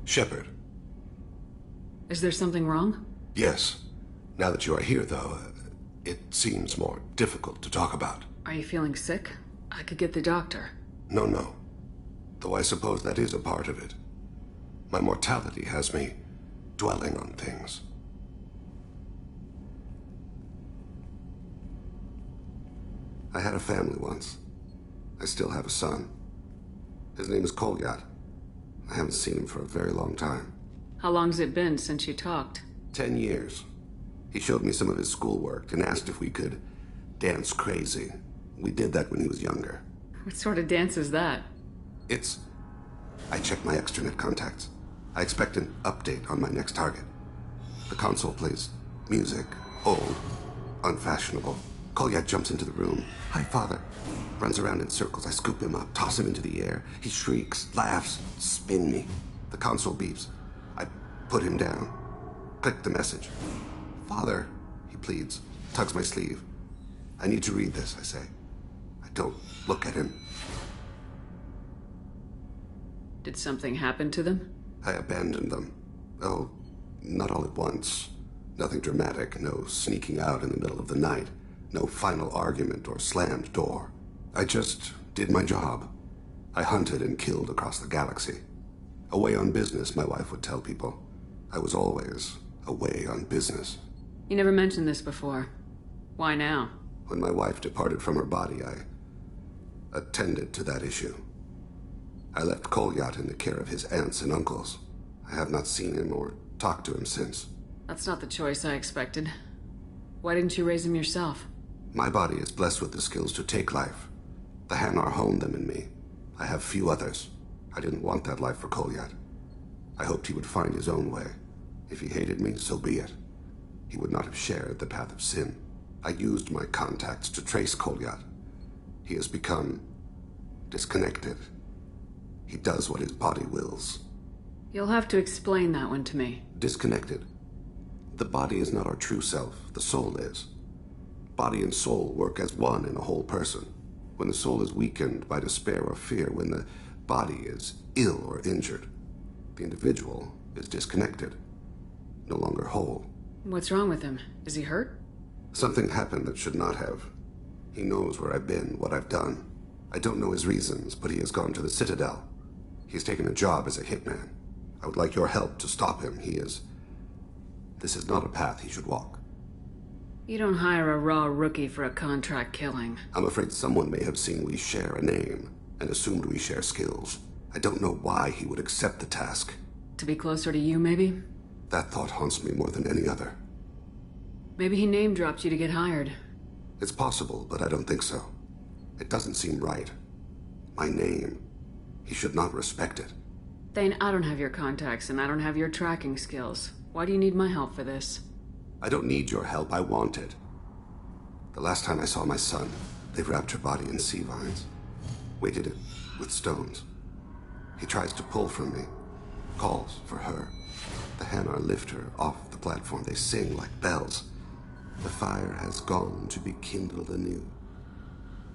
Shepard. Is there something wrong? Yes. Now that you are here, though, it seems more difficult to talk about. Are you feeling sick? I could get the doctor. No. Though I suppose that is a part of it. My mortality has me dwelling on things. I had a family once. I still have a son. His name is Kolyat. I haven't seen him for a very long time. How long's it been since you talked? 10 years. He showed me some of his schoolwork and asked if we could dance crazy. We did that when he was younger. What sort of dance is that? I checked my extranet contacts. I expect an update on my next target. The console plays music, old, unfashionable. Kolyat jumps into the room. Hi, father. Runs around in circles. I scoop him up, toss him into the air. He shrieks, laughs, spin me. The console beeps. I put him down. Click the message. Father, he pleads, tugs my sleeve. I need to read this, I say. I don't look at him. Did something happen to them? I abandoned them. Oh, not all at once. Nothing dramatic, no sneaking out in the middle of the night. No final argument or slammed door. I just did my job. I hunted and killed across the galaxy. Away on business, my wife would tell people. I was always away on business. You never mentioned this before. Why now? When my wife departed from her body, I attended to that issue. I left Kolyat in the care of his aunts and uncles. I have not seen him or talked to him since. That's not the choice I expected. Why didn't you raise him yourself? My body is blessed with the skills to take life. The Hanar honed them in me. I have few others. I didn't want that life for Kolyat. I hoped he would find his own way. If he hated me, so be it. He would not have shared the path of sin. I used my contacts to trace Kolyat. He has become disconnected. He does what his body wills. You'll have to explain that one to me. Disconnected. The body is not our true self. The soul is. Body and soul work as one in a whole person. When the soul is weakened by despair or fear, when the body is ill or injured, the individual is disconnected, no longer whole. What's wrong with him? Is he hurt? Something happened that should not have. He knows where I've been, what I've done. I don't know his reasons, but he has gone to the Citadel. He's taken a job as a hitman. I would like your help to stop him. This is not a path he should walk. You don't hire a raw rookie for a contract killing. I'm afraid someone may have seen we share a name and assumed we share skills. I don't know why he would accept the task. To be closer to you, maybe? That thought haunts me more than any other. Maybe he name-dropped you to get hired. It's possible, but I don't think so. It doesn't seem right. My name. He should not respect it. Thane, I don't have your contacts and I don't have your tracking skills. Why do you need my help for this? I don't need your help. I want it. The last time I saw my son, they wrapped her body in sea vines. Weighted it with stones. He tries to pull from me. Calls for her. The Hanar lift her off the platform. They sing like bells. The fire has gone to be kindled anew.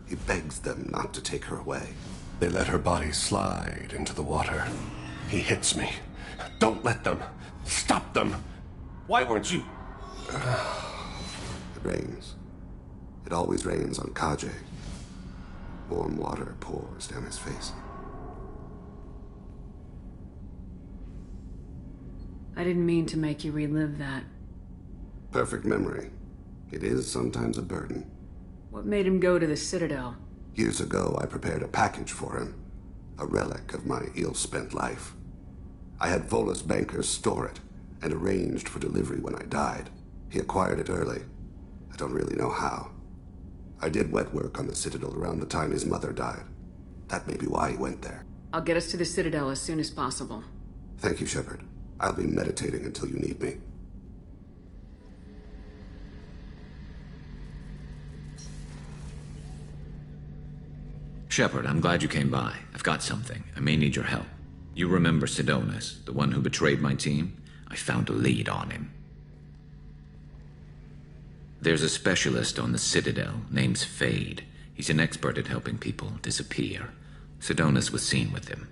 He begs them not to take her away. They let her body slide into the water. He hits me. Don't let them. Stop them. Why weren't you... It rains. It always rains on Kajay. Warm water pours down his face. I didn't mean to make you relive that. Perfect memory. It is sometimes a burden. What made him go to the Citadel? Years ago, I prepared a package for him. A relic of my ill-spent life. I had Volus bankers store it, and arranged for delivery when I died. He acquired it early. I don't really know how. I did wet work on the Citadel around the time his mother died. That may be why he went there. I'll get us to the Citadel as soon as possible. Thank you, Shepard. I'll be meditating until you need me. Shepard, I'm glad you came by. I've got something. I may need your help. You remember Sidonis, the one who betrayed my team? I found a lead on him. There's a specialist on the Citadel, name's Fade. He's an expert at helping people disappear. Sidonis was seen with him.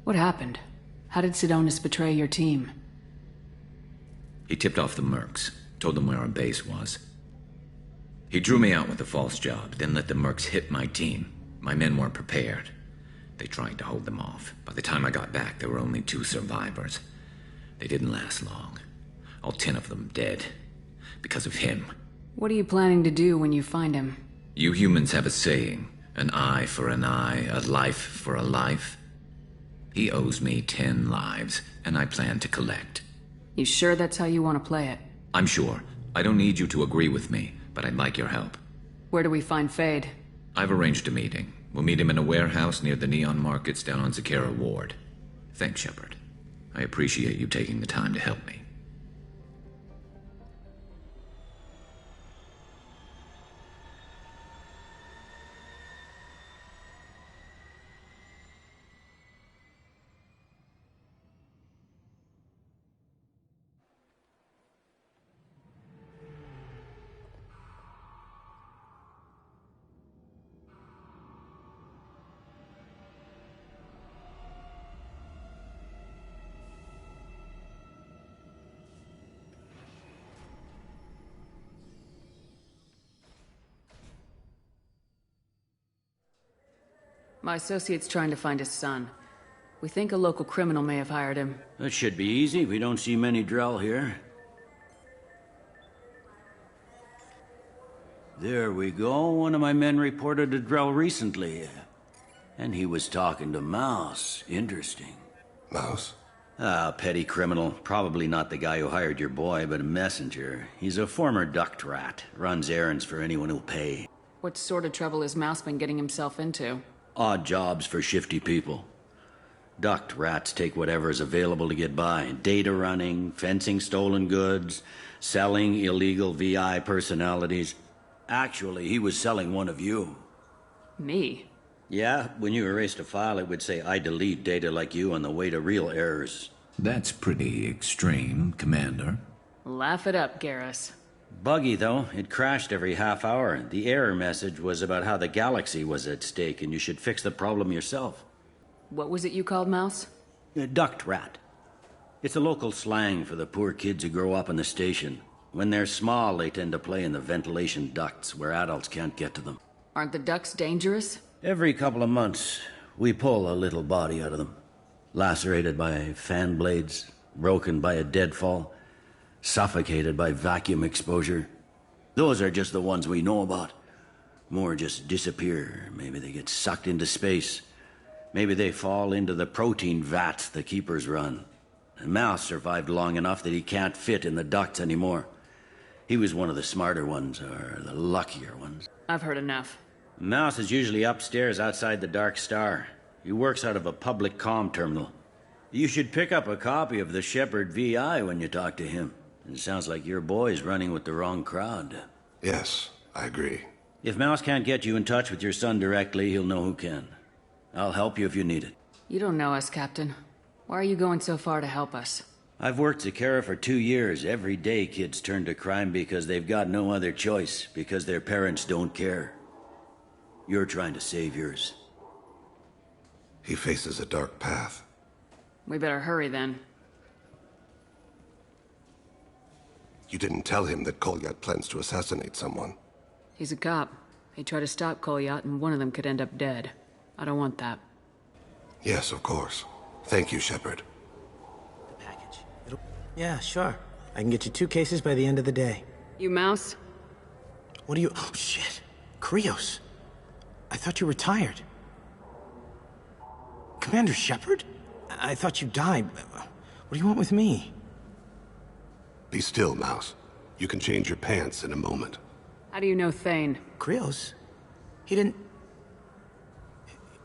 What happened? How did Sidonis betray your team? He tipped off the mercs, told them where our base was. He drew me out with a false job, then let the mercs hit my team. My men weren't prepared. They tried to hold them off. By the time I got back, there were only 2 survivors. They didn't last long. All 10 of them dead. Because of him. What are you planning to do when you find him? You humans have a saying, an eye for an eye, a life for a life. He owes me 10 lives, and I plan to collect. You sure that's how you want to play it? I'm sure. I don't need you to agree with me, but I'd like your help. Where do we find Fade? I've arranged a meeting. We'll meet him in a warehouse near the Neon Markets down on Zakera Ward. Thanks, Shepard. I appreciate you taking the time to help me. My associate's trying to find his son. We think a local criminal may have hired him. That should be easy. We don't see many Drell here. There we go. One of my men reported a Drell recently. And he was talking to Mouse. Interesting. Mouse? Ah, petty criminal. Probably not the guy who hired your boy, but a messenger. He's a former duct rat. Runs errands for anyone who'll pay. What sort of trouble has Mouse been getting himself into? Odd jobs for shifty people. Duct rats take whatever is available to get by. Data running, fencing stolen goods, selling illegal VI personalities. Actually, he was selling one of you. Me? Yeah, when you erased a file, it would say, I delete data like you on the way to real errors. That's pretty extreme, Commander. Laugh it up, Garrus. Buggy, though. It crashed every half hour. The error message was about how the galaxy was at stake, and you should fix the problem yourself. What was it you called Mouse? A duct rat. It's a local slang for the poor kids who grow up in the station. When they're small, they tend to play in the ventilation ducts where adults can't get to them. Aren't the ducks dangerous? Every couple of months, we pull a little body out of them. Lacerated by fan blades, broken by a deadfall, suffocated by vacuum exposure. Those are just the ones we know about. More just disappear. Maybe they get sucked into space. Maybe they fall into the protein vats the keepers run. And Mouse survived long enough that he can't fit in the ducts anymore. He was one of the smarter ones, or the luckier ones. I've heard enough. Mouse is usually upstairs outside the Dark Star. He works out of a public comm terminal. You should pick up a copy of the Shepard VI when you talk to him. It sounds like your boy's running with the wrong crowd. Yes, I agree. If Mouse can't get you in touch with your son directly, he'll know who can. I'll help you if you need it. You don't know us, Captain. Why are you going so far to help us? I've worked Zakera for 2 years. Every day kids turn to crime because they've got no other choice, because their parents don't care. You're trying to save yours. He faces a dark path. We better hurry then. You didn't tell him that Kolyat plans to assassinate someone. He's a cop. He'd try to stop Kolyat and one of them could end up dead. I don't want that. Yes, of course. Thank you, Shepard. The package. Yeah, sure. I can get you 2 cases by the end of the day. You Mouse? What do you... Oh, shit. Krios. I thought you retired. Commander Shepard? I thought you died. What do you want with me? Be still, Mouse. You can change your pants in a moment. How do you know Thane? Krios? He didn't...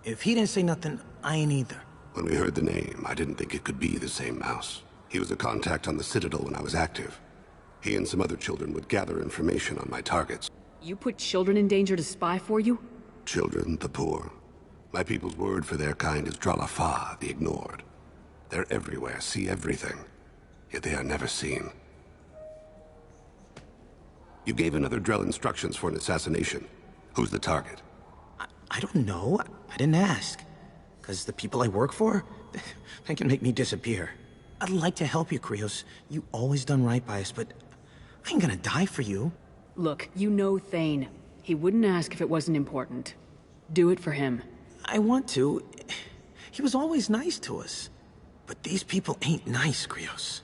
If he didn't say nothing, I ain't either. When we heard the name, I didn't think it could be the same Mouse. He was a contact on the Citadel when I was active. He and some other children would gather information on my targets. You put children in danger to spy for you? Children, the poor. My people's word for their kind is Dralafa, the ignored. They're everywhere, see everything. yet they are never seen. You gave another Drell instructions for an assassination. Who's the target? I don't know. I didn't ask. Because the people I work for, they can make me disappear. I'd like to help you, Krios. You always done right by us, but I ain't gonna die for you. Look, you know Thane. He wouldn't ask if it wasn't important. Do it for him. I want to. He was always nice to us. But these people ain't nice, Krios.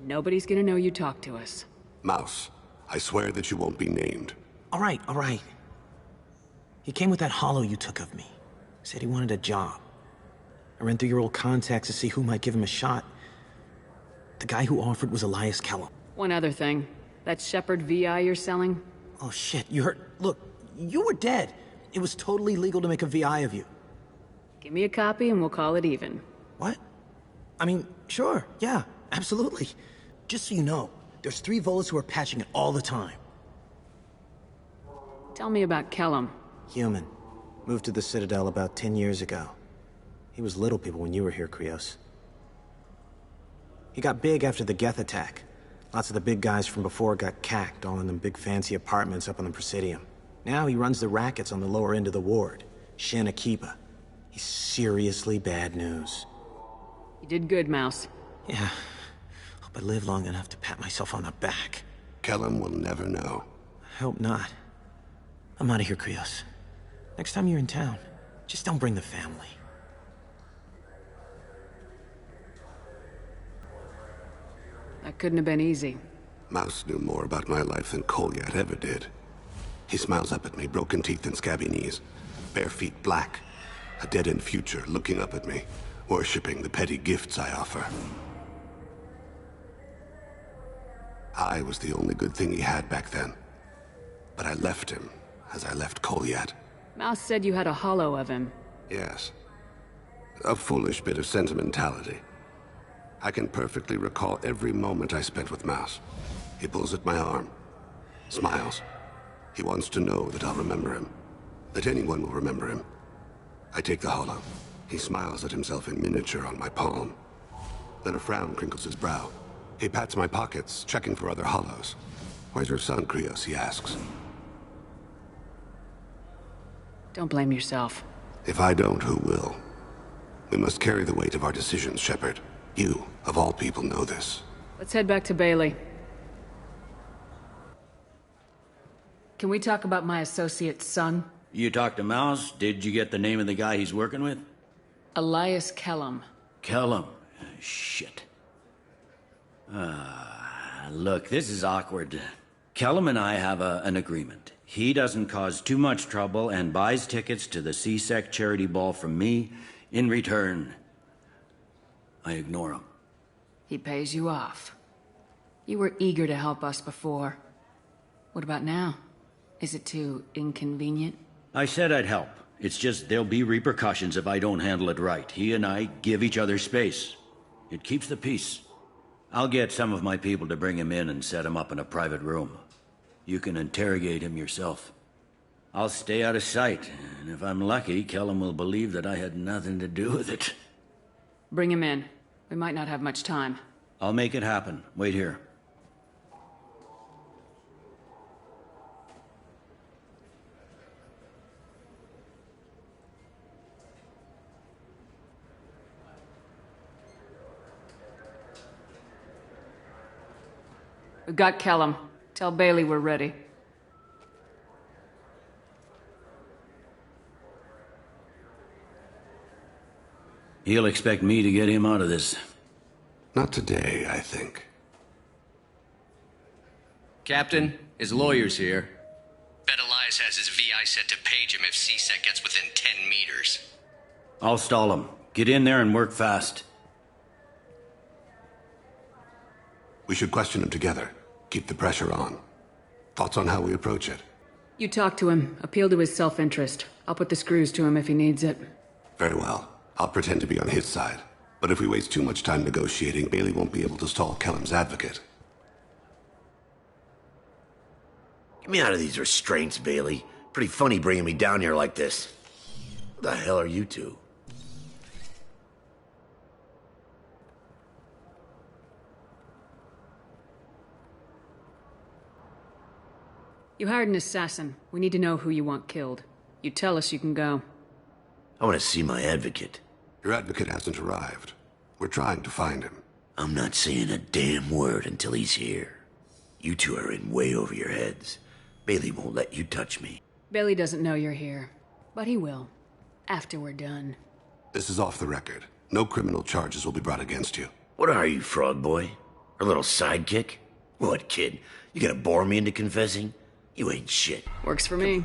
Nobody's gonna know you talked to us. Mouse, I swear that you won't be named. All right. He came with that hollow you took of me. Said he wanted a job. I ran through your old contacts to see who might give him a shot. The guy who offered was Elias Kellum. One other thing. That Shepard VI you're selling? Oh shit, you heard? Look, you were dead. It was totally legal to make a VI of you. Give me a copy and we'll call it even. What? I mean, sure, yeah, absolutely. Just so you know, there's 3 Volus who are patching it all the time. Tell me about Kellum. Human. Moved to the Citadel about 10 years ago. He was little people when you were here, Krios. He got big after the Geth attack. Lots of the big guys from before got cacked, all in them big fancy apartments up on the Presidium. Now he runs the rackets on the lower end of the ward, Shin Akiba. He's seriously bad news. You did good, Mouse. Yeah. Hope I live long enough to pat myself on the back. Kellum will never know. I hope not. I'm out of here, Krios. Next time you're in town, just don't bring the family. That couldn't have been easy. Mouse knew more about my life than Kolyat ever did. He smiles up at me, broken teeth and scabby knees. Bare feet black. A dead-end future looking up at me, worshipping the petty gifts I offer. I was the only good thing he had back then. But I left him, as I left Kolyat. Mouse said you had a hollow of him. Yes. A foolish bit of sentimentality. I can perfectly recall every moment I spent with Mouse. He pulls at my arm, smiles. He wants to know that I'll remember him, that anyone will remember him. I take the hollow. He smiles at himself in miniature on my palm. Then a frown crinkles his brow. He pats my pockets, checking for other hollows. Where's your son, Krios? He asks. Don't blame yourself. If I don't, who will? We must carry the weight of our decisions, Shepard. You, of all people, know this. Let's head back to Bailey. Can we talk about my associate's son? You talked to Mouse? Did you get the name of the guy he's working with? Elias Kellum. Kellum. Shit. Look, this is awkward. Kellum and I have an agreement. He doesn't cause too much trouble and buys tickets to the C-Sec charity ball from me. In return, I ignore him. He pays you off. You were eager to help us before. What about now? Is it too inconvenient? I said I'd help. It's just there'll be repercussions if I don't handle it right. He and I give each other space. It keeps the peace. I'll get some of my people to bring him in and set him up in a private room. You can interrogate him yourself. I'll stay out of sight, and if I'm lucky, Kellum will believe that I had nothing to do with it. Bring him in. We might not have much time. I'll make it happen. Wait here. We've got Kellum. Tell Bailey we're ready. He'll expect me to get him out of this. Not today, I think. Captain, his lawyer's here. Bet Elias has his VI set to page him if C-Sec gets within 10 meters. I'll stall him. Get in there and work fast. We should question him together. Keep the pressure on. Thoughts on how we approach it? You talk to him. Appeal to his self-interest. I'll put the screws to him if he needs it. Very well. I'll pretend to be on his side. But if we waste too much time negotiating, Bailey won't be able to stall Kellum's advocate. Get me out of these restraints, Bailey. Pretty funny bringing me down here like this. What the hell are you 2? You hired an assassin. We need to know who you want killed. You tell us, you can go. I want to see my advocate. Your advocate hasn't arrived. We're trying to find him. I'm not saying a damn word until he's here. You two are in way over your heads. Bailey won't let you touch me. Bailey doesn't know you're here, but he will. After we're done. This is off the record. No criminal charges will be brought against you. What are you, frog boy? Our little sidekick? What, kid? You gonna bore me into confessing? You ain't shit. Works for me.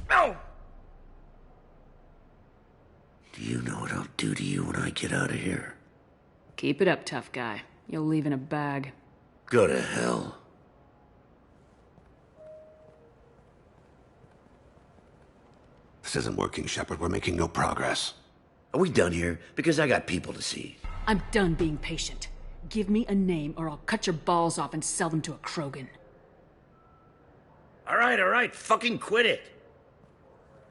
No! Do you know what I'll do to you when I get out of here? Keep it up, tough guy. You'll leave in a bag. Go to hell. This isn't working, Shepard. We're making no progress. Are we done here? Because I got people to see. I'm done being patient. Give me a name or I'll cut your balls off and sell them to a Krogan. All right, fucking quit it.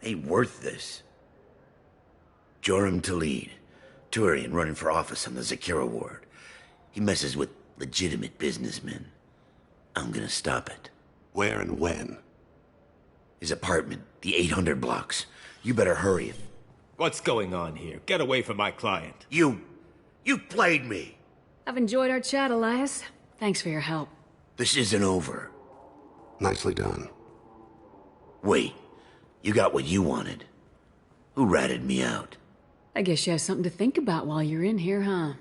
Ain't worth this. Joram Talid, Turian running for office on the Zakira ward. He messes with legitimate businessmen. I'm gonna stop it. Where and when? His apartment, the 800 blocks. You better hurry it. What's going on here? Get away from my client. You played me. I've enjoyed our chat, Elias. Thanks for your help. This isn't over. Nicely done. Wait, you got what you wanted. Who ratted me out? I guess you have something to think about while you're in here, huh?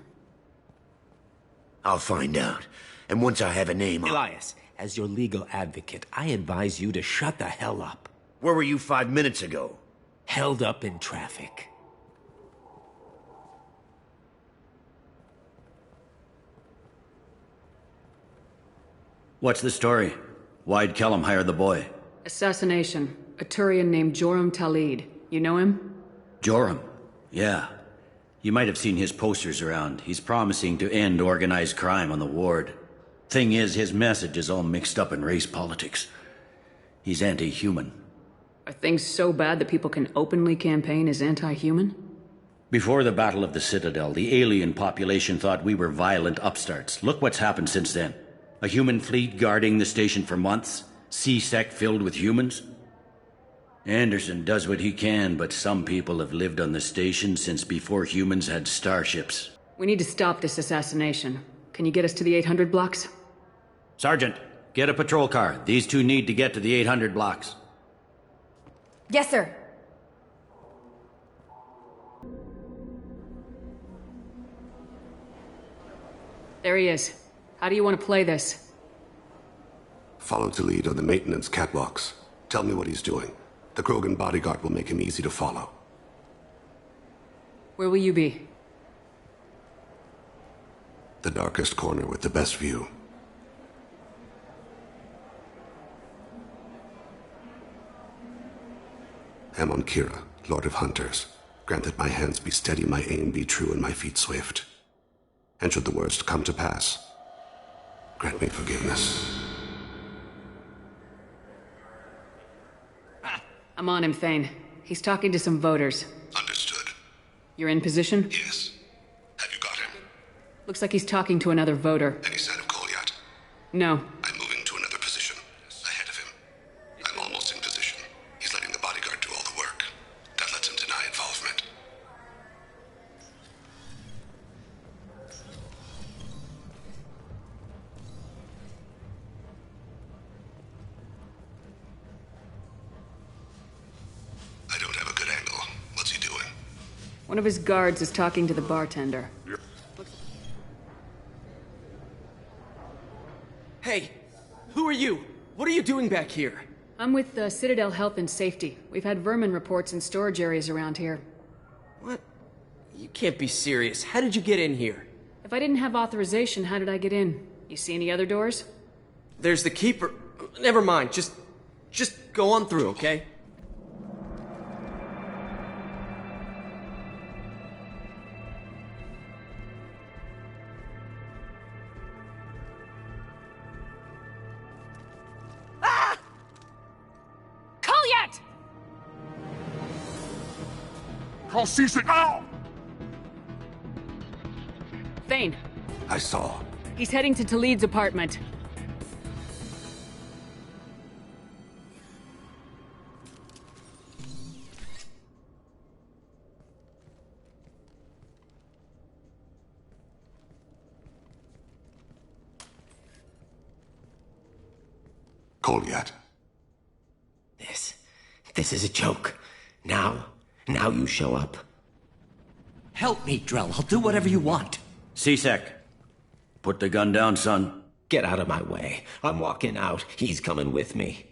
I'll find out. And once I have a name, Elias, as your legal advocate, I advise you to shut the hell up. Where were you 5 minutes ago? Held up in traffic. What's the story? Why'd Kellum hire the boy? Assassination. A Turian named Joram Talid. You know him? Joram? Yeah. You might have seen his posters around. He's promising to end organized crime on the ward. Thing is, his message is all mixed up in race politics. He's anti-human. Are things so bad that people can openly campaign as anti-human? Before the Battle of the Citadel, the alien population thought we were violent upstarts. Look what's happened since then. A human fleet guarding the station for months. C-Sec filled with humans. Anderson does what he can, but some people have lived on the station since before humans had starships. We need to stop this assassination. Can you get us to the 800 blocks? Sergeant, get a patrol car. These two need to get to the 800 blocks. Yes, sir. There he is. How do you want to play this? Follow Talid on the maintenance catwalks. Tell me what he's doing. The Krogan bodyguard will make him easy to follow. Where will you be? The darkest corner with the best view. Amon Kira, Lord of Hunters. Grant that my hands be steady, my aim be true, and my feet swift. And should the worst come to pass, grant me forgiveness. I'm on him, Thane. He's talking to some voters. Understood. You're in position? Yes. Have you got him? Looks like he's talking to another voter. Any sign of Cole yet? No. I'm moving to another position. Ahead of him. I'm almost in position. He's letting the bodyguard do all the work. That lets him deny involvement. I don't have a good angle. What's he doing? One of his guards is talking to the bartender. Hey, who are you? What are you doing back here? I'm with the Citadel Health and Safety. We've had vermin reports in storage areas around here. What? You can't be serious. How did you get in here? If I didn't have authorization, how did I get in? You see any other doors? There's the keeper. Never mind. Just go on through, okay? Call C6 out! Thane, I saw. he's heading to Talid's apartment. Kolyat. This is a joke. Now you show up. Help me, Drell. I'll do whatever you want. C-Sec, put the gun down, son. Get out of my way. I'm walking out. He's coming with me.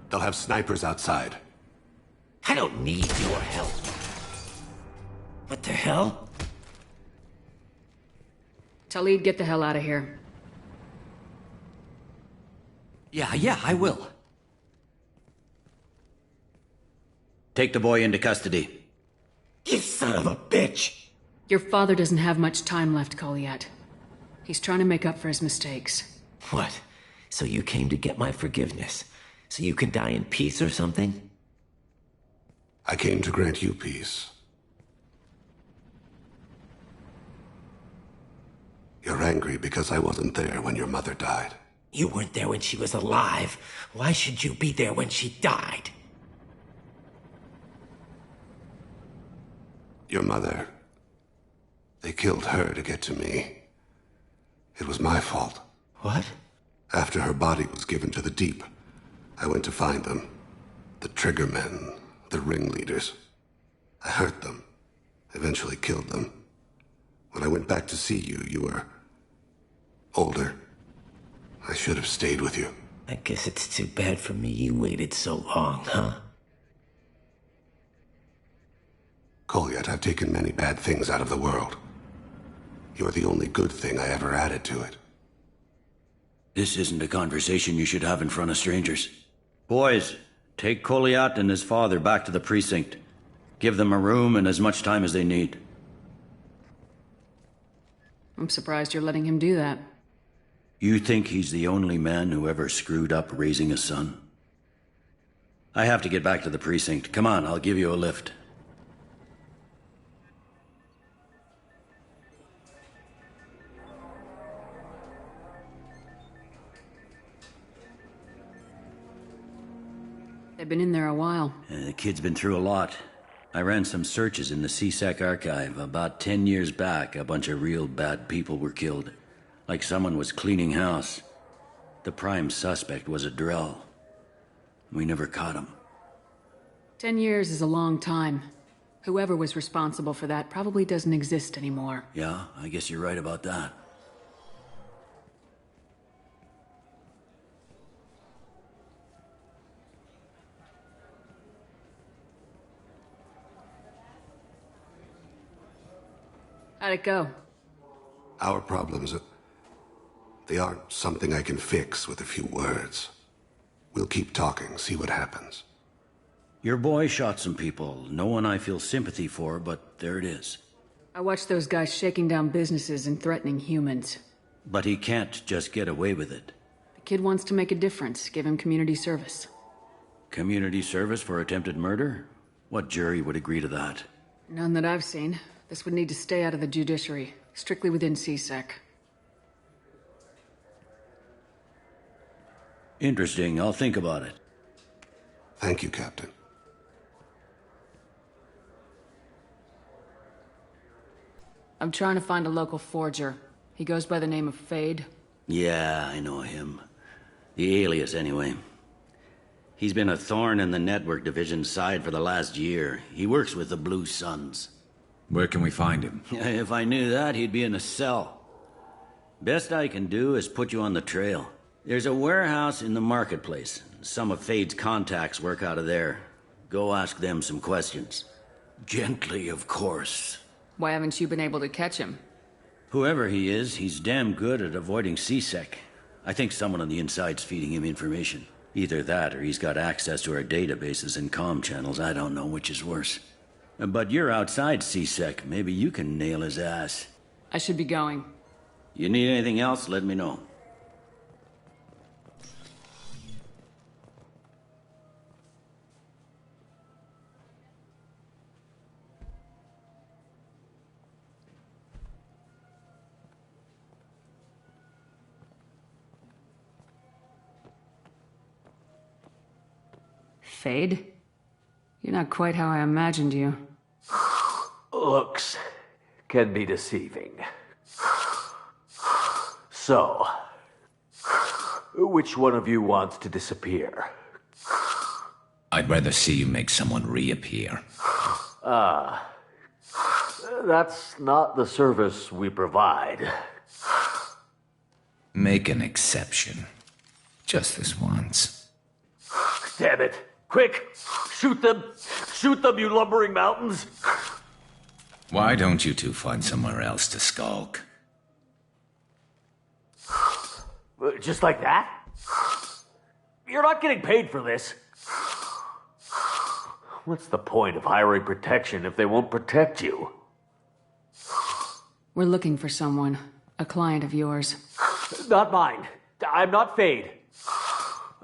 They'll have snipers outside. I don't need your help. What the hell? Talid, get the hell out of here. Yeah, I will. Take the boy into custody. You son of a bitch! Your father doesn't have much time left, Kolyat. He's trying to make up for his mistakes. What? So you came to get my forgiveness? So you can die in peace or something? I came to grant you peace. You're angry because I wasn't there when your mother died. You weren't there when she was alive. Why should you be there when she died? Your mother... They killed her to get to me. It was my fault. What? After her body was given to the Deep, I went to find them. The Triggermen, the ringleaders. I hurt them. Eventually killed them. When I went back to see you, you were... older. I should have stayed with you. I guess it's too bad for me you waited so long, huh? Kolyat, I've taken many bad things out of the world. You're the only good thing I ever added to it. This isn't a conversation you should have in front of strangers. Boys, take Kolyat and his father back to the precinct. Give them a room and as much time as they need. I'm surprised you're letting him do that. You think he's the only man who ever screwed up raising a son? I have to get back to the precinct. Come on, I'll give you a lift. They've been in there a while. The kid's been through a lot. I ran some searches in the C-Sec archive. About 10 years back, a bunch of real bad people were killed. Like someone was cleaning house. The prime suspect was a Drell. We never caught him. 10 years is a long time. Whoever was responsible for that probably doesn't exist anymore. Yeah, I guess you're right about that. How'd it go? Our problems, they aren't something I can fix with a few words. We'll keep talking, see what happens. Your boy shot some people. No one I feel sympathy for, but there it is. I watched those guys shaking down businesses and threatening humans. But he can't just get away with it. The kid wants to make a difference. Give him community service. Community service for attempted murder? What jury would agree to that? None that I've seen. This would need to stay out of the judiciary, strictly within C-Sec. Interesting. I'll think about it. Thank you, Captain. I'm trying to find a local forger. He goes by the name of Fade. Yeah, I know him. The alias, anyway. He's been a thorn in the network division's side for the last year. He works with the Blue Suns. Where can we find him? If I knew that, he'd be in a cell. Best I can do is put you on the trail. There's a warehouse in the marketplace. Some of Fade's contacts work out of there. Go ask them some questions. Gently, of course. Why haven't you been able to catch him? Whoever he is, he's damn good at avoiding C-Sec. I think someone on the inside's feeding him information. Either that, or he's got access to our databases and comm channels. I don't know which is worse. But you're outside C-Sec. Maybe you can nail his ass. I should be going. You need anything else, let me know. Fade? You're not quite how I imagined you. Looks can be deceiving. So, Which one of you wants to disappear? I'd rather see you make someone reappear. That's not the service we provide. Make an exception. Just this once. Damn it. Quick! Shoot them! Shoot them, you lumbering mountains! Why don't you two find somewhere else to skulk? Just like that? You're not getting paid for this. What's the point of hiring protection if they won't protect you? We're looking for someone. A client of yours. Not mine. I'm not Fade.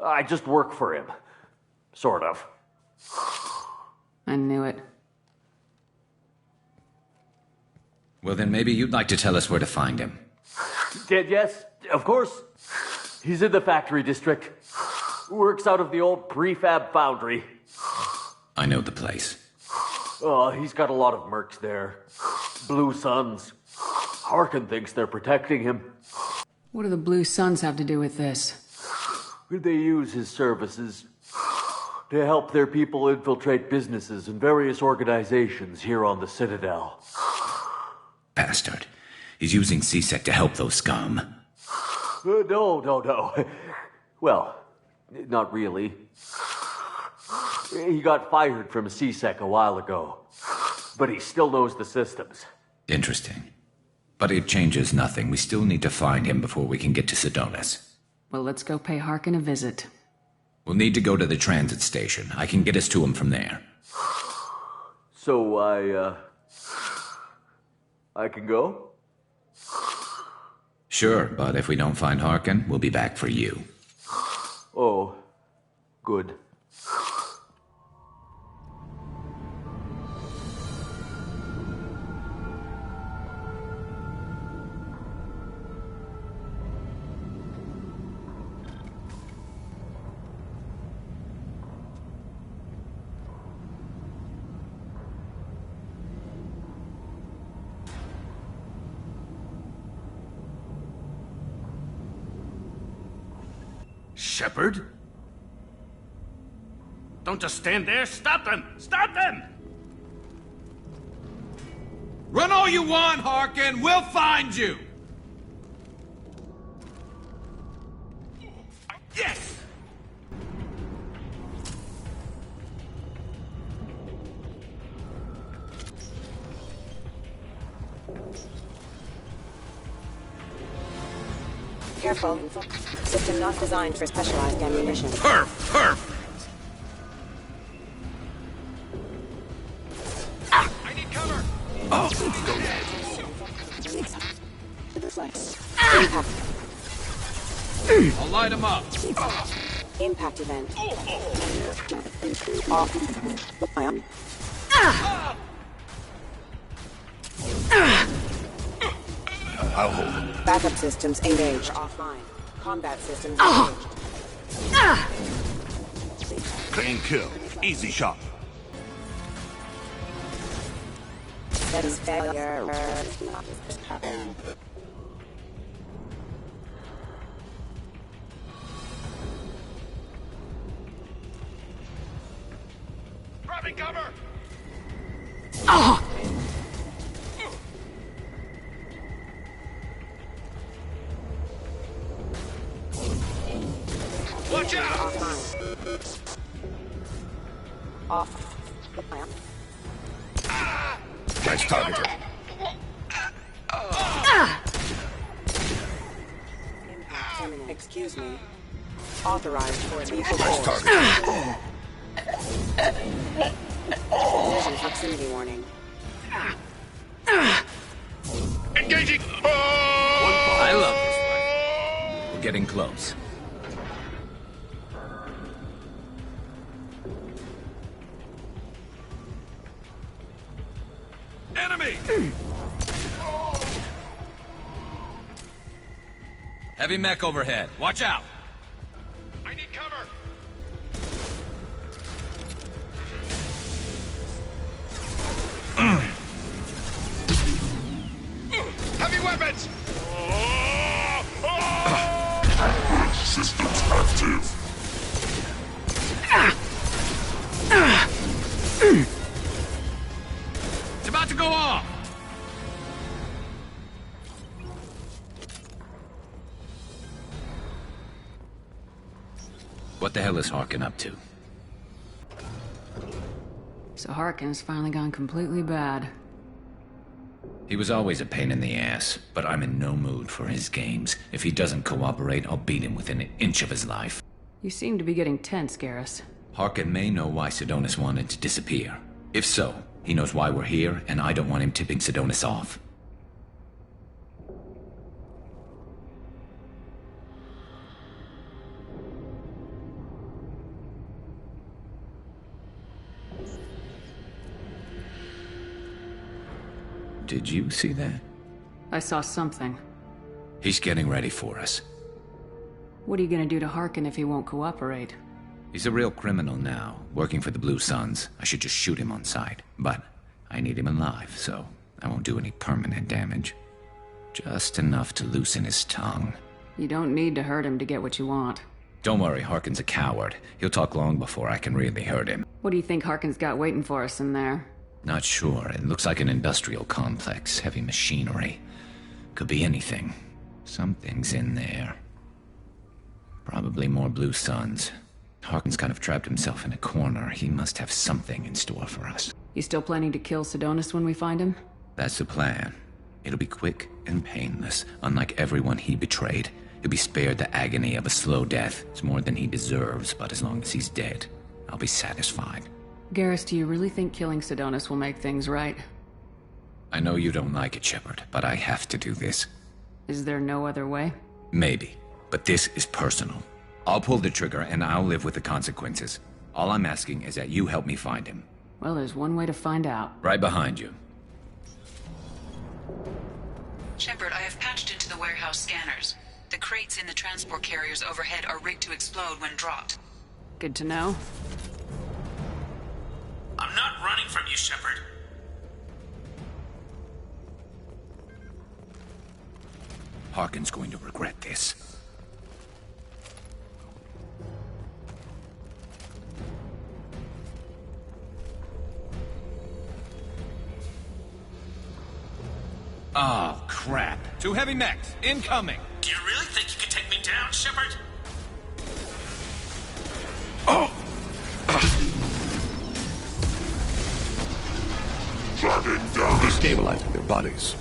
I just work for him. Sort of. I knew it. Well, then maybe you'd like to tell us where to find him. Yes, of course. He's in the factory district. Works out of the old prefab foundry. I know the place. He's got a lot of mercs there. Blue Suns. Harkin thinks they're protecting him. What do the Blue Suns have to do with this? They use his services to help their people infiltrate businesses and various organizations here on the Citadel. Bastard. He's using C-Sec to help those scum. No. Well, not really. He got fired from C-Sec a while ago, but he still knows the systems. Interesting. But it changes nothing. We still need to find him before we can get to Sedonis. Well, let's go pay Harkin a visit. We'll need to go to the transit station. I can get us to him from there. So I can go? Sure, but if we don't find Harkin, we'll be back for you. Oh, good. Shepard? Don't just stand there. Stop them! Stop them! Run all you want, Harkin. We'll find you. Yes! Careful. System not designed for specialized ammunition. Perf! I need cover! Impact. I'll light him up. Impact event. I'll hold him. Backup systems engaged. Offline. Combat systems engaged. Clean kill. Easy shot. That is failure. Grabbing cover! Watch out! Off. Nice targeting. Impact terminal. Excuse me. Authorized for lethal Nice force. targeting. Collision proximity warning. Engaging! I love this one. We're getting close. Enemy! Heavy mech overhead. Watch out! I need cover! Heavy weapons! System about to go off! What the hell is Harkin up to? So Harkin's finally gone completely bad. He was always a pain in the ass, but I'm in no mood for his games. If he doesn't cooperate, I'll beat him within an inch of his life. You seem to be getting tense, Garrus. Harkin may know why Sidonis wanted to disappear. If so, he knows why we're here, and I don't want him tipping Sidonis off. Did you see that? I saw something. He's getting ready for us. What are you gonna do to Harkin if he won't cooperate? He's a real criminal now, working for the Blue Suns. I should just shoot him on sight. But I need him alive, so I won't do any permanent damage. Just enough to loosen his tongue. You don't need to hurt him to get what you want. Don't worry, Harkin's a coward. He'll talk long before I can really hurt him. What do you think Harkin's got waiting for us in there? Not sure. It looks like an industrial complex. Heavy machinery. Could be anything. Something's in there. Probably more Blue Suns. Harkin's kind of trapped himself in a corner. He must have something in store for us. You still planning to kill Sidonis when we find him? That's the plan. It'll be quick and painless. Unlike everyone he betrayed, he'll be spared the agony of a slow death. It's more than he deserves, but as long as he's dead, I'll be satisfied. Garrus, do you really think killing Sidonis will make things right? I know you don't like it, Shepard, but I have to do this. Is there no other way? Maybe, but this is personal. I'll pull the trigger and I'll live with the consequences. All I'm asking is that you help me find him. Well, there's one way to find out. Right behind you. Shepard, I have patched into the warehouse scanners. The crates in the transport carriers overhead are rigged to explode when dropped. Good to know. I'm not running from you, Shepard. Harkin's going to regret this. Oh, crap. 2 heavy mechs, incoming. Do you really think you can take me down, Shepard? Oh! Destabilizing their bodies.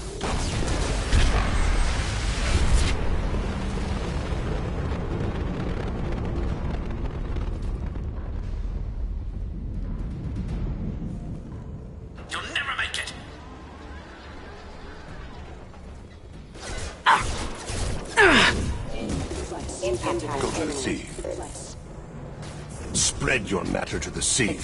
You'll never make it. Go to the sea. Spread your matter to the sea.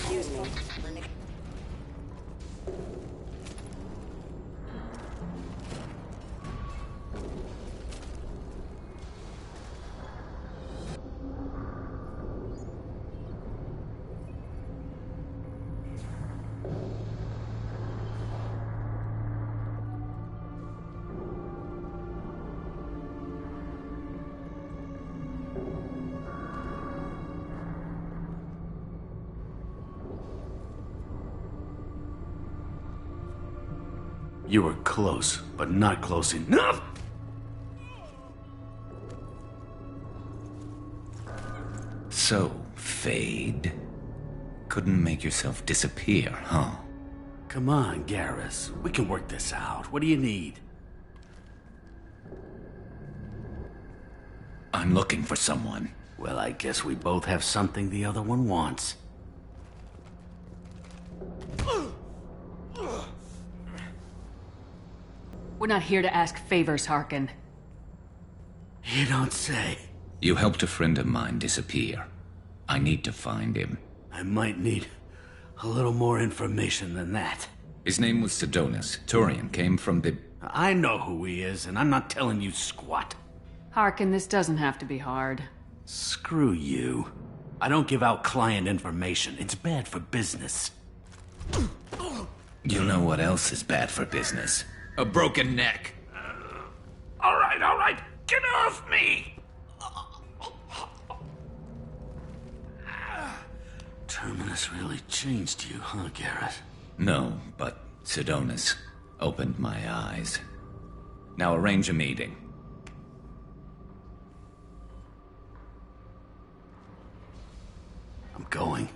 You were close, but not close enough! So, Fade. Couldn't make yourself disappear, huh? Come on, Garrus. We can work this out. What do you need? I'm looking for someone. Well, I guess we both have something the other one wants. We're not here to ask favors, Harkin. You don't say. You helped a friend of mine disappear. I need to find him. I might need a little more information than that. His name was Sidonis. Turian came from the... I know who he is, and I'm not telling you squat. Harkin, this doesn't have to be hard. Screw you. I don't give out client information. It's bad for business. You know what else is bad for business? A broken neck. All right. Get off me! Terminus really changed you, huh, Garrett? No, but Sidonus opened my eyes. Now arrange a meeting. I'm going.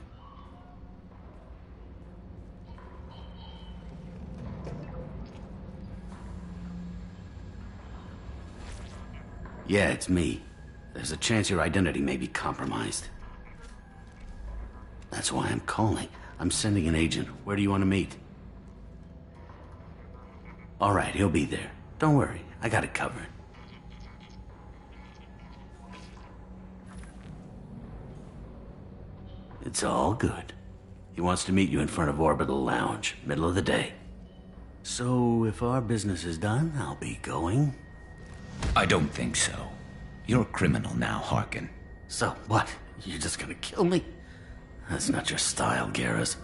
Yeah, it's me. There's a chance your identity may be compromised. That's why I'm calling. I'm sending an agent. Where do you want to meet? All right, he'll be there. Don't worry, I got it covered. It's all good. He wants to meet you in front of Orbital Lounge, middle of the day. So, if our business is done, I'll be going. I don't think so. You're a criminal now, Harkin. So, what? You're just gonna kill me? That's not your style, Garrus.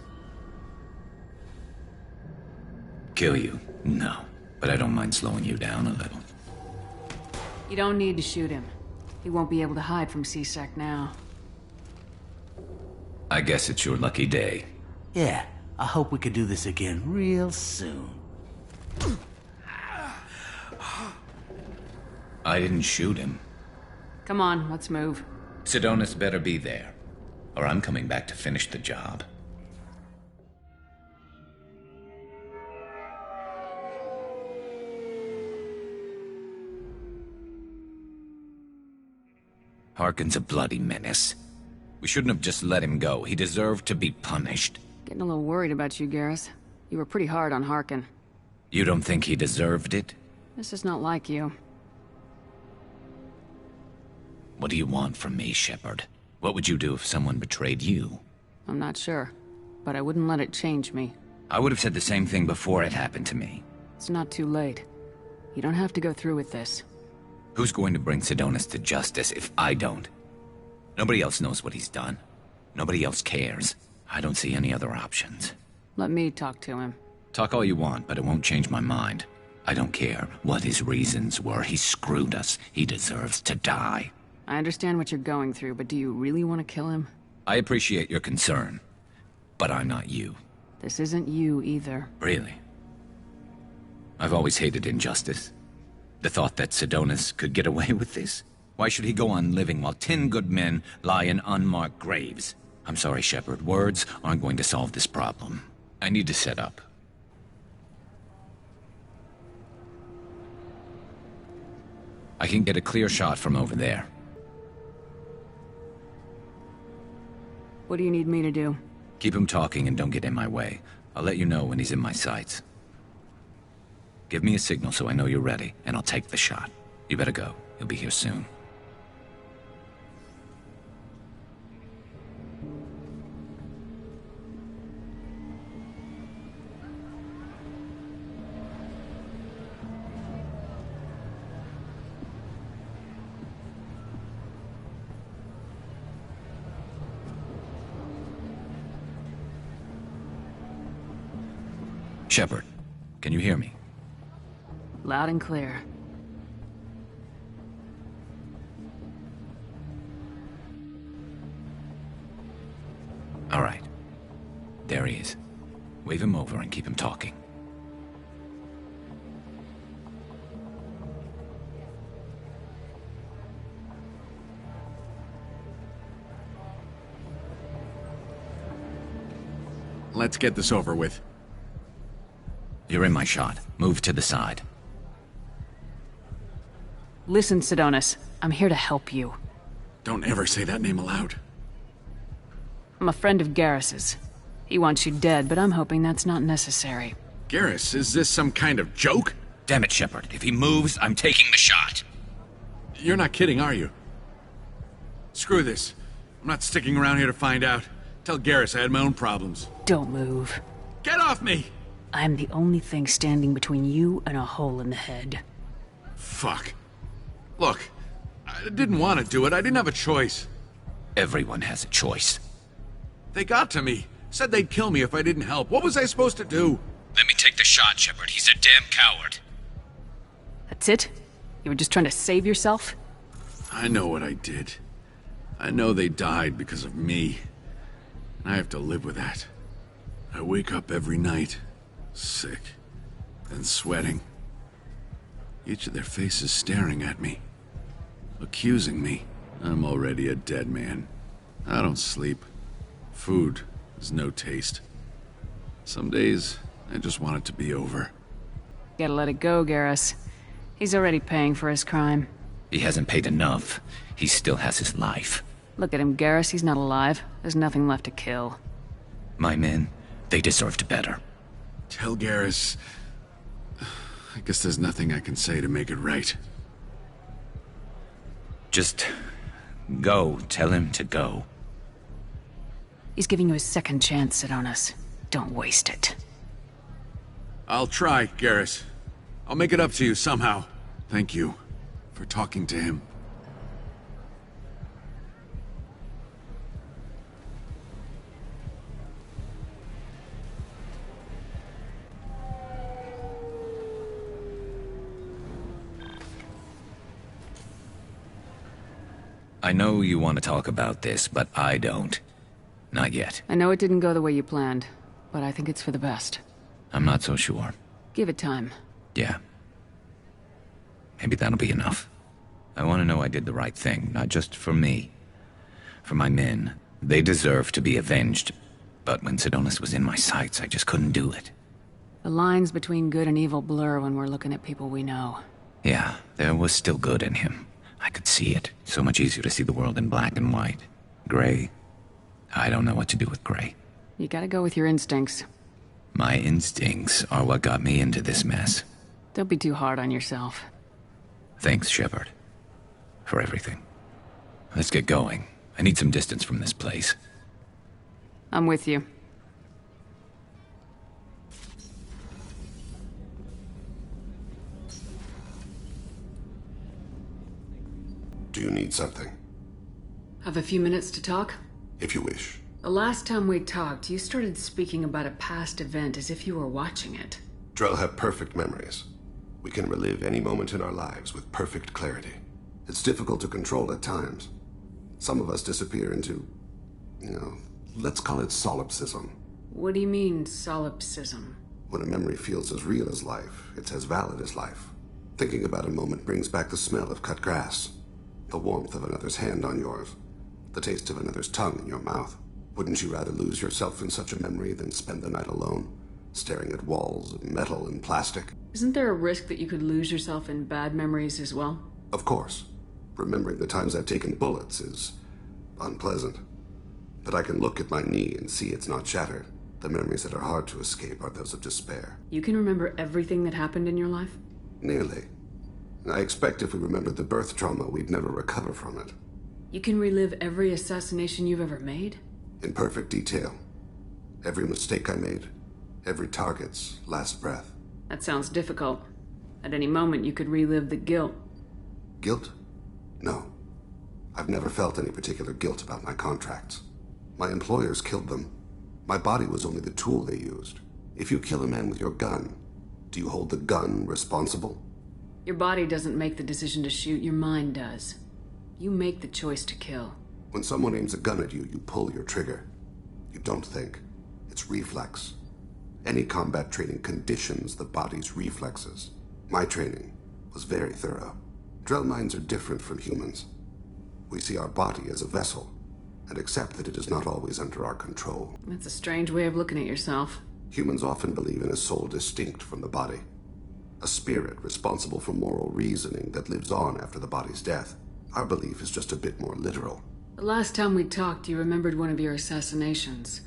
Kill you? No. But I don't mind slowing you down a little. You don't need to shoot him. He won't be able to hide from C-Sec now. I guess it's your lucky day. Yeah, I hope we could do this again real soon. I didn't shoot him. Come on, let's move. Sidonus better be there, or I'm coming back to finish the job. Harkin's a bloody menace. We shouldn't have just let him go. He deserved to be punished. Getting a little worried about you, Garrus. You were pretty hard on Harkin. You don't think he deserved it? This is not like you. What do you want from me, Shepard? What would you do if someone betrayed you? I'm not sure, but I wouldn't let it change me. I would have said the same thing before it happened to me. It's not too late. You don't have to go through with this. Who's going to bring Sidonus to justice if I don't? Nobody else knows what he's done. Nobody else cares. I don't see any other options. Let me talk to him. Talk all you want, but it won't change my mind. I don't care what his reasons were. He screwed us. He deserves to die. I understand what you're going through, but do you really want to kill him? I appreciate your concern, but I'm not you. This isn't you either. Really? I've always hated injustice. The thought that Sidonus could get away with this? Why should he go on living while 10 good men lie in unmarked graves? I'm sorry, Shepard. Words aren't going to solve this problem. I need to set up. I can get a clear shot from over there. What do you need me to do? Keep him talking and don't get in my way. I'll let you know when he's in my sights. Give me a signal so I know you're ready, and I'll take the shot. You better go. He'll be here soon. Shepard, can you hear me? Loud and clear. All right. There he is. Wave him over and keep him talking. Let's get this over with. You're in my shot. Move to the side. Listen, Sidonus. I'm here to help you. Don't ever say that name aloud. I'm a friend of Garrus's. He wants you dead, but I'm hoping that's not necessary. Garrus, is this some kind of joke? Damn it, Shepard. If he moves, I'm taking the shot. You're not kidding, are you? Screw this. I'm not sticking around here to find out. Tell Garrus I had my own problems. Don't move. Get off me! I'm the only thing standing between you and a hole in the head. Fuck. Look, I didn't want to do it. I didn't have a choice. Everyone has a choice. They got to me. Said they'd kill me if I didn't help. What was I supposed to do? Let me take the shot, Shepard. He's a damn coward. That's it? You were just trying to save yourself? I know what I did. I know they died because of me. And I have to live with that. I wake up every night, Sick. Then sweating. Each of their faces staring at me. Accusing me. I'm already a dead man. I don't sleep. Food has no taste. Some days, I just want it to be over. Gotta let it go, Garrus. He's already paying for his crime. He hasn't paid enough. He still has his life. Look at him, Garrus. He's not alive. There's nothing left to kill. My men, they deserved better. Tell Garrus... I guess there's nothing I can say to make it right. Just go. Tell him to go. He's giving you a second chance, Sidonis. Don't waste it. I'll try, Garrus. I'll make it up to you somehow. Thank you for talking to him. I know you want to talk about this, but I don't. Not yet. I know it didn't go the way you planned, but I think it's for the best. I'm not so sure. Give it time. Yeah. Maybe that'll be enough. I want to know I did the right thing, not just for me. For my men. They deserve to be avenged. But when Sidonis was in my sights, I just couldn't do it. The lines between good and evil blur when we're looking at people we know. Yeah, there was still good in him. I could see it. So much easier to see the world in black and white. Gray. I don't know what to do with gray. You gotta go with your instincts. My instincts are what got me into this mess. Don't be too hard on yourself. Thanks, Shepard. For everything. Let's get going. I need some distance from this place. I'm with you. Do you need something? Have a few minutes to talk? If you wish. The last time we talked, you started speaking about a past event as if you were watching it. Drell have perfect memories. We can relive any moment in our lives with perfect clarity. It's difficult to control at times. Some of us disappear into, let's call it solipsism. What do you mean, solipsism? When a memory feels as real as life, it's as valid as life. Thinking about a moment brings back the smell of cut grass, the warmth of another's hand on yours, the taste of another's tongue in your mouth. Wouldn't you rather lose yourself in such a memory than spend the night alone, staring at walls of metal and plastic? Isn't there a risk that you could lose yourself in bad memories as well? Of course. Remembering the times I've taken bullets is unpleasant. But I can look at my knee and see it's not shattered. The memories that are hard to escape are those of despair. You can remember everything that happened in your life? Nearly. I expect if we remembered the birth trauma, we'd never recover from it. You can relive every assassination you've ever made? In perfect detail. Every mistake I made. Every target's last breath. That sounds difficult. At any moment, you could relive the guilt. Guilt? No. I've never felt any particular guilt about my contracts. My employers killed them. My body was only the tool they used. If you kill a man with your gun, do you hold the gun responsible? Your body doesn't make the decision to shoot, your mind does. You make the choice to kill. When someone aims a gun at you, you pull your trigger. You don't think. It's reflex. Any combat training conditions the body's reflexes. My training was very thorough. Drell minds are different from humans. We see our body as a vessel, and accept that it is not always under our control. That's a strange way of looking at yourself. Humans often believe in a soul distinct from the body. A spirit responsible for moral reasoning that lives on after the body's death. Our belief is just a bit more literal. The last time we talked, you remembered one of your assassinations.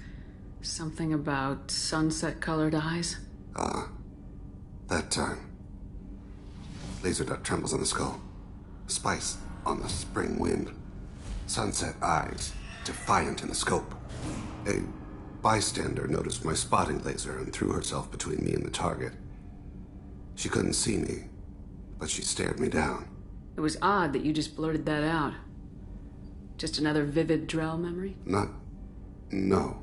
Something about sunset-colored eyes? That time. Laser dot trembles on the skull. Spice on the spring wind. Sunset eyes, defiant in the scope. A bystander noticed my spotting laser and threw herself between me and the target. She couldn't see me, but she stared me down. It was odd that you just blurted that out. Just another vivid Drell memory? No.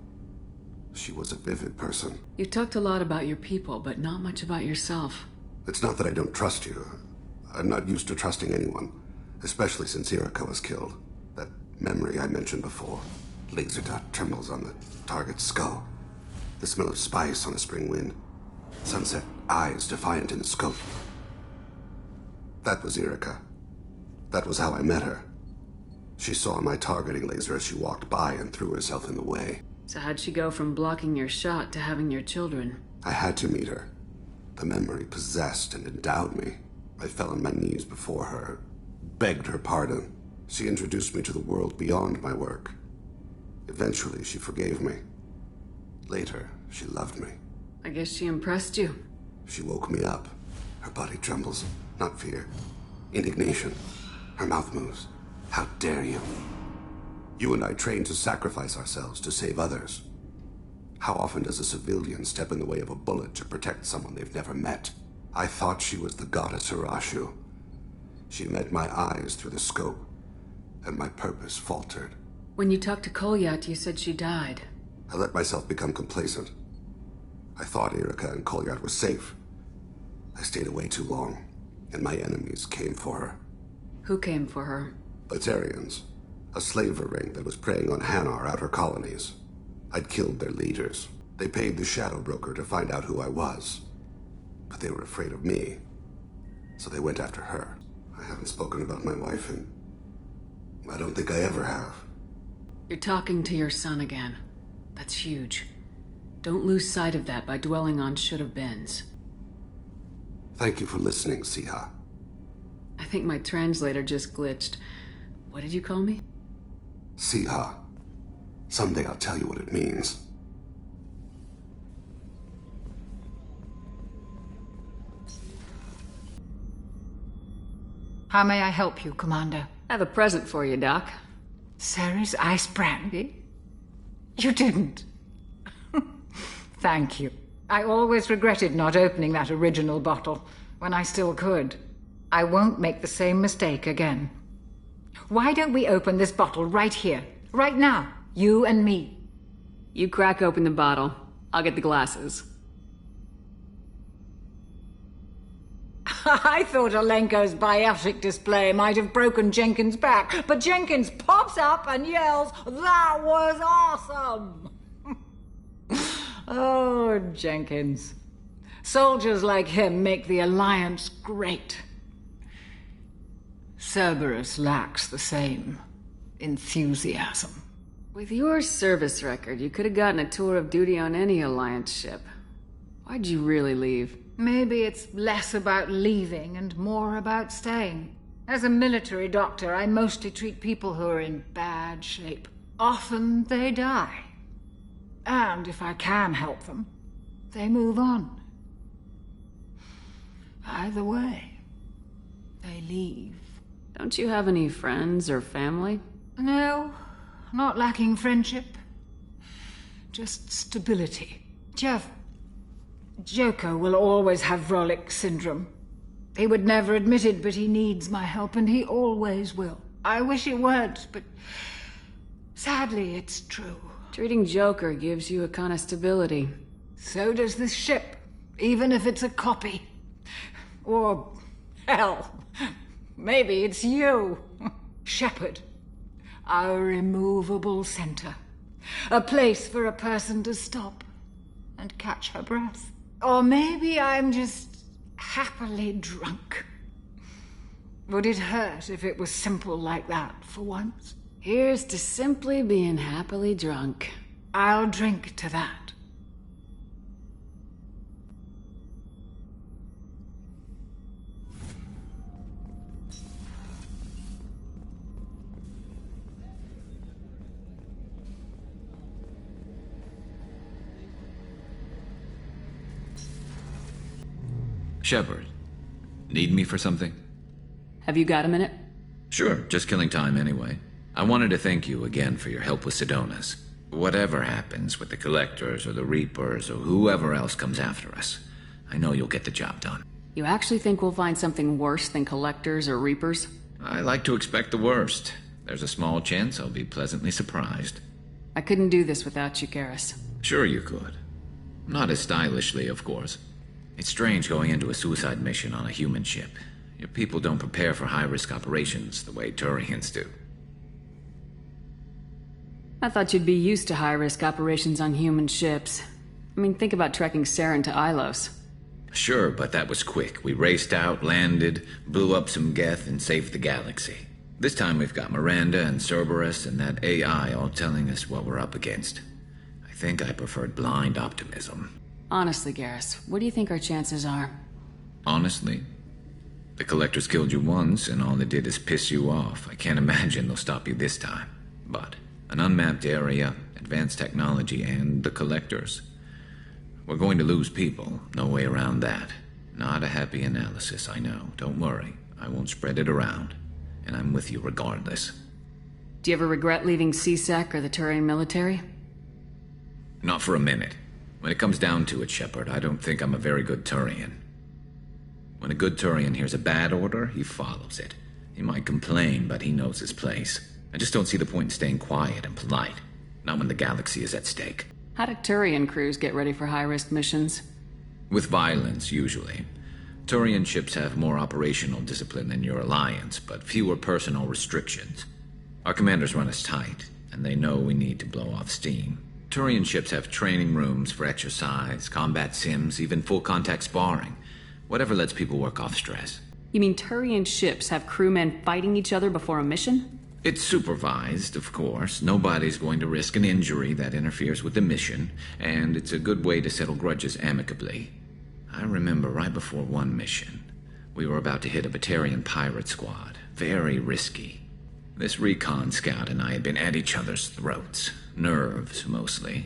She was a vivid person. You talked a lot about your people, but not much about yourself. It's not that I don't trust you. I'm not used to trusting anyone, especially since Irika was killed. That memory I mentioned before. Laser dot trembles on the target's skull. The smell of spice on a spring wind. Sunset eyes defiant in the scope. That was Erica. That was how I met her. She saw my targeting laser as she walked by and threw herself in the way. So how'd she go from blocking your shot to having your children? I had to meet her. The memory possessed and endowed me. I fell on my knees before her, begged her pardon. She introduced me to the world beyond my work. Eventually, she forgave me. Later, she loved me. I guess she impressed you. She woke me up. Her body trembles. Not fear. Indignation. Her mouth moves. How dare you? You and I trained to sacrifice ourselves to save others. How often does a civilian step in the way of a bullet to protect someone they've never met? I thought she was the goddess Hirashu. She met my eyes through the scope, and my purpose faltered. When you talked to Kolyat, you said she died. I let myself become complacent. I thought Erica and Kolyat were safe. I stayed away too long, and my enemies came for her. Who came for her? Batarians. A slaver ring that was preying on Hanar outer colonies. I'd killed their leaders. They paid the shadow broker to find out who I was. But they were afraid of me, so they went after her. I haven't spoken about my wife, and I don't think I ever have. You're talking to your son again. That's huge. Don't lose sight of that by dwelling on should-have-beens. Thank you for listening, Siha. I think my translator just glitched. What did you call me? Siha. Someday I'll tell you what it means. How may I help you, Commander? I have a present for you, Doc. Ceres ice brandy? You didn't. Thank you. I always regretted not opening that original bottle when I still could. I won't make the same mistake again. Why don't we open this bottle right here, right now, you and me? You crack open the bottle. I'll get the glasses. I thought Alenko's biotic display might have broken Jenkins' back, but Jenkins pops up and yells, "That was awesome!" Oh, Jenkins. Soldiers like him make the Alliance great. Cerberus lacks the same enthusiasm. With your service record, you could have gotten a tour of duty on any Alliance ship. Why'd you really leave? Maybe it's less about leaving and more about staying. As a military doctor, I mostly treat people who are in bad shape. Often they die. And if I can help them, they move on. Either way, they leave. Don't you have any friends or family? No, not lacking friendship. Just stability. Jeff, Joko will always have Vrolik syndrome. He would never admit it, but he needs my help, and he always will. I wish it weren't, but sadly, it's true. Treating Joker gives you a kind of stability. So does this ship, even if it's a copy. Or, hell, maybe it's you. Shepard. Our immovable center. A place for a person to stop and catch her breath. Or maybe I'm just happily drunk. Would it hurt if it was simple like that for once? Here's to simply being happily drunk. I'll drink to that. Shepard, need me for something? Have you got a minute? Sure, just killing time anyway. I wanted to thank you again for your help with Sidonis. Whatever happens with the Collectors or the Reapers or whoever else comes after us, I know you'll get the job done. You actually think we'll find something worse than Collectors or Reapers? I like to expect the worst. There's a small chance I'll be pleasantly surprised. I couldn't do this without you, Garrus. Sure you could. Not as stylishly, of course. It's strange going into a suicide mission on a human ship. Your people don't prepare for high-risk operations the way Turians do. I thought you'd be used to high-risk operations on human ships. I mean, think about trekking Saren to Ilos. Sure, but that was quick. We raced out, landed, blew up some geth, and saved the galaxy. This time we've got Miranda and Cerberus and that AI all telling us what we're up against. I think I preferred blind optimism. Honestly, Garrus, what do you think our chances are? Honestly? The Collectors killed you once, and all they did is piss you off. I can't imagine they'll stop you this time. But an unmapped area, advanced technology, and the Collectors. We're going to lose people. No way around that. Not a happy analysis, I know. Don't worry. I won't spread it around. And I'm with you regardless. Do you ever regret leaving CSEC or the Turian military? Not for a minute. When it comes down to it, Shepard, I don't think I'm a very good Turian. When a good Turian hears a bad order, he follows it. He might complain, but he knows his place. I just don't see the point in staying quiet and polite. Not when the galaxy is at stake. How do Turian crews get ready for high-risk missions? With violence, usually. Turian ships have more operational discipline than your alliance, but fewer personal restrictions. Our commanders run us tight, and they know we need to blow off steam. Turian ships have training rooms for exercise, combat sims, even full-contact sparring. Whatever lets people work off stress. You mean Turian ships have crewmen fighting each other before a mission? It's supervised, of course. Nobody's going to risk an injury that interferes with the mission, and it's a good way to settle grudges amicably. I remember right before one mission, we were about to hit a Batarian pirate squad. Very risky. This recon scout and I had been at each other's throats. Nerves, mostly.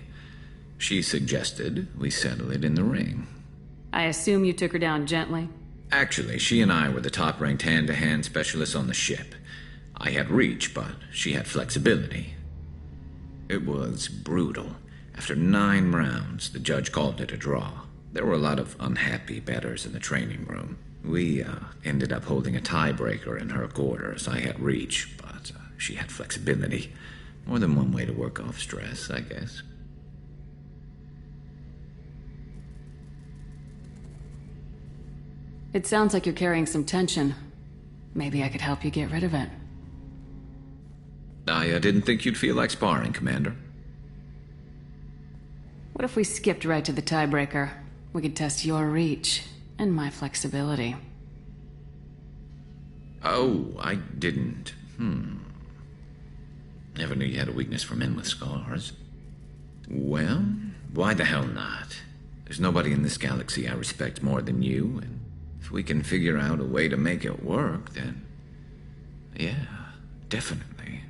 She suggested we settle it in the ring. I assume you took her down gently? Actually, she and I were the top-ranked hand-to-hand specialists on the ship. I had reach, but she had flexibility. It was brutal. After 9 rounds, the judge called it a draw. There were a lot of unhappy bettors in the training room. We ended up holding a tiebreaker in her quarters. I had reach, but she had flexibility. More than one way to work off stress, I guess. It sounds like you're carrying some tension. Maybe I could help you get rid of it. I didn't think you'd feel like sparring, Commander. What if we skipped right to the tiebreaker? We could test your reach and my flexibility. Oh, I didn't. Never knew you had a weakness for men with scars. Well, why the hell not? There's nobody in this galaxy I respect more than you, and if we can figure out a way to make it work, then... yeah, definitely.